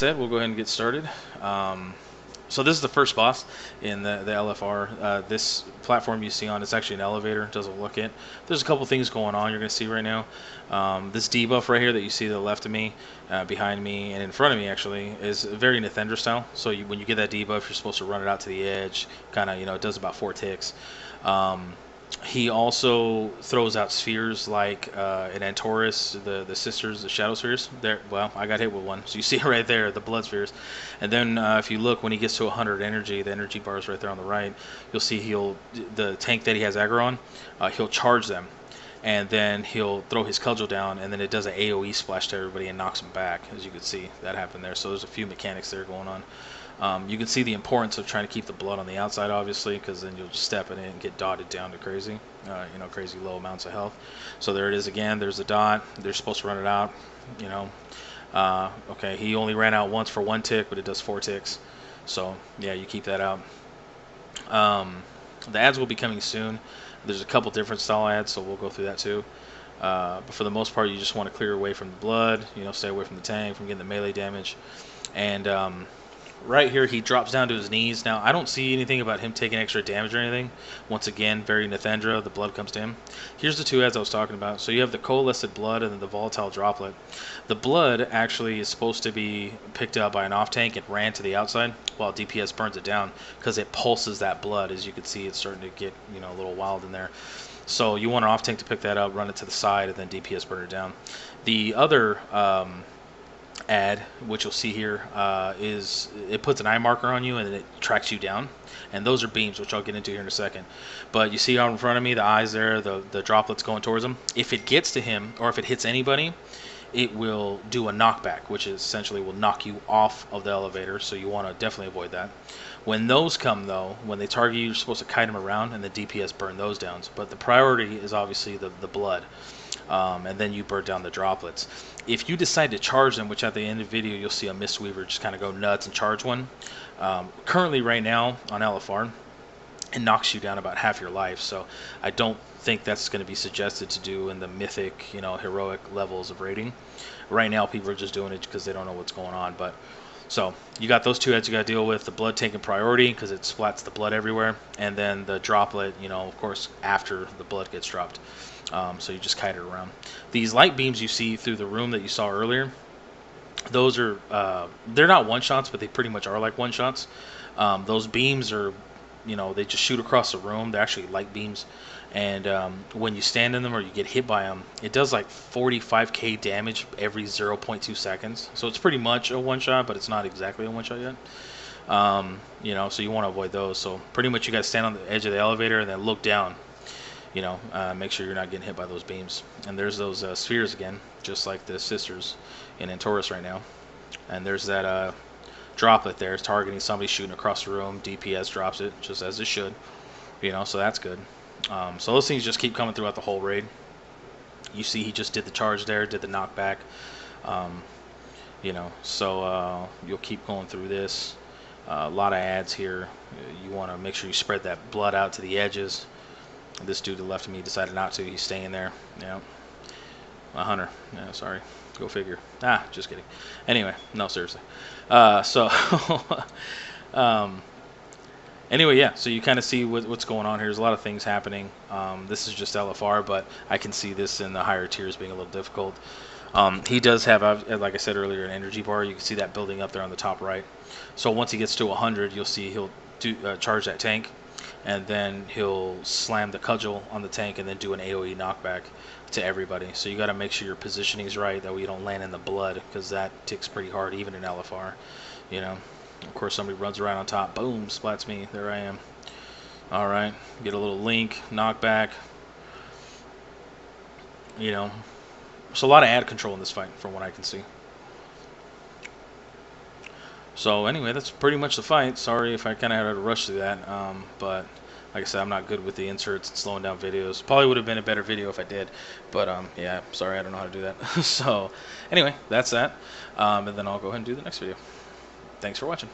said, we'll go ahead and get started. So this is the first boss in the LFR. This platform you see on, it's actually an elevator. It doesn't look it. There's a couple things going on you're going to see right now. This debuff right here that you see to the left of me, behind me, and in front of me actually, is very Nathendra style. So when you get that debuff, you're supposed to run it out to the edge. Kind of, it does about 4 ticks. He also throws out spheres like in Antorus, the sisters, the shadow spheres. There, well, I got hit with one, so you see it right there, the blood spheres. And then if you look, when he gets to 100 energy, the energy bar is right there on the right. You'll see the tank that he has aggro on, he'll charge them, and then he'll throw his cudgel down, and then it does an AOE splash to everybody and knocks them back. As you can see, that happened there. So there's a few mechanics there going on. You can see the importance of trying to keep the blood on the outside, obviously, because then you'll just step in it and get dotted down to crazy, crazy low amounts of health. So there it is again. There's the dot. They're supposed to run it out. Okay, he only ran out once for 1 tick, but it does 4 ticks. So yeah, you keep that out. The ads will be coming soon. There's a couple different style ads, so we'll go through that too. But for the most part, you just want to clear away from the blood. Stay away from the tank, from getting the melee damage, and right here, he drops down to his knees. Now, I don't see anything about him taking extra damage or anything. Once again, very Nathendra, the blood comes to him. Here's the 2 ads I was talking about. So you have the coalesced blood and then the volatile droplet. The blood actually is supposed to be picked up by an off tank and ran to the outside while DPS burns it down because it pulses that blood. As you can see, it's starting to get a little wild in there. So you want an off tank to pick that up, run it to the side, and then DPS burn it down. The other ad, which you'll see here, is it puts an eye marker on you and then it tracks you down, and those are beams, which I'll get into here in a second. But you see out in front of me the eyes there, the droplets going towards him. If it gets to him or if it hits anybody, it will do a knockback, which is essentially will knock you off of the elevator, so you want to definitely avoid that. When those come though, when they target you, you're supposed to kite them around and the DPS burn those down. But the priority is obviously the blood. And then you burn down the droplets. If you decide to charge them, which at the end of the video you'll see a Mistweaver just kind of go nuts and charge one. Currently right now on LFR, it knocks you down about half your life, so I don't think that's going to be suggested to do in the mythic, heroic levels of raiding. Right now people are just doing it because they don't know what's going on. But so you got those 2 heads you got to deal with. The blood taking priority because it splats the blood everywhere, and then the droplet, of course, after the blood gets dropped. So you just kite it around. These light beams you see through the room that you saw earlier, those are they're not one-shots, but they pretty much are like one-shots. Those beams are, they just shoot across the room. They're actually light beams, and when you stand in them or you get hit by them, it does like 45k damage every 0.2 seconds. So it's pretty much a one-shot, but it's not exactly a one-shot yet. So you want to avoid those. So pretty much you got to stand on the edge of the elevator and then look down. Make sure you're not getting hit by those beams. And there's those spheres again, just like the sisters in Antorus right now. And there's that droplet there. It's targeting somebody shooting across the room. DPS drops it, just as it should. So that's good. So those things just keep coming throughout the whole raid. You see he just did the charge there, did the knockback. So you'll keep going through this. A lot of ads here. You want to make sure you spread that blood out to the edges. This dude to the left of me decided not to. He's staying there. A hunter. Yeah, sorry. Go figure. Just kidding. Anyway, no, seriously. Anyway, yeah. So you kind of see what's going on here. There's a lot of things happening. This is just LFR, but I can see this in the higher tiers being a little difficult. He does have, like I said earlier, an energy bar. You can see that building up there on the top right. So once he gets to 100, you'll see he'll charge that tank. And then he'll slam the cudgel on the tank and then do an AOE knockback to everybody. So you got to make sure your positioning is right, that way you don't land in the blood, because that ticks pretty hard even in LFR. Of course somebody runs around on top, boom, splats me, there I am. All right, get a little link, knockback. So a lot of ad control in this fight from what I can see. So anyway, that's pretty much the fight. Sorry if I kind of had to rush through that, but like I said, I'm not good with the inserts and slowing down videos. Probably would have been a better video if I did, but yeah, sorry, I don't know how to do that. So anyway, that's that, and then I'll go ahead and do the next video. Thanks for watching.